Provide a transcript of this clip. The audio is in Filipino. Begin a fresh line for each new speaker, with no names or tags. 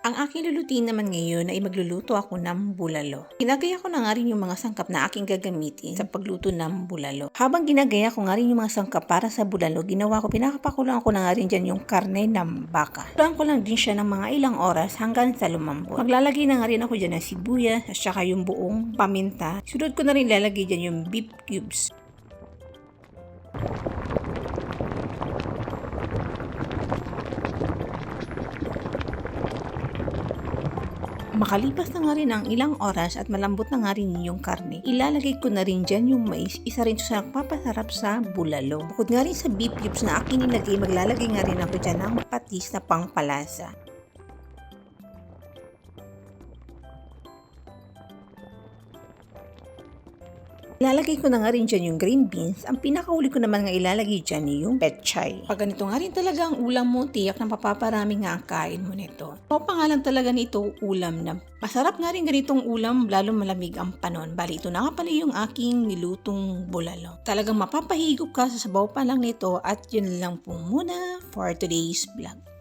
Ang aking lulutuin naman ngayon ay magluluto ako ng bulalo. Ginagaya ko na nga rin yung mga sangkap na aking gagamitin sa pagluto ng bulalo. Habang ginagaya ko nga rin yung mga sangkap para sa bulalo, pinakapakulang ko na nga rin dyan yung karne ng baka. Kulang ko lang din siya ng mga ilang oras hanggang sa lumambot. Maglalagay na nga rin ako dyan ng sibuyas at saka yung buong paminta. Sunod ko na rin lalagay dyan yung beef cubes. Makalipas na nga rin ang ilang oras at malambot na nga rin yung karne, ilalagay ko na rin dyan yung mais. Isa rin sa nagpapasarap sa bulalo. Bukod nga rin sa beef cubes na akin nilagay, maglalagay nga rin ako dyan ng patis na pangpalasa. Ilalagay ko na nga rin dyan yung green beans. Ang pinakahuli ko naman nga ilalagay dyan yung pechay. Pag ganito nga rin talaga ang ulam mo, tiyak na papaparami nga ang kain mo nito. O pangalan talaga nito, ulam na. Masarap nga rin ganitong ulam, lalo malamig ang panon. Bali, ito na nga pala yung aking nilutong bulalo. Talagang mapapahigop ka sa sabaw pa lang nito at yun lang po muna for today's vlog.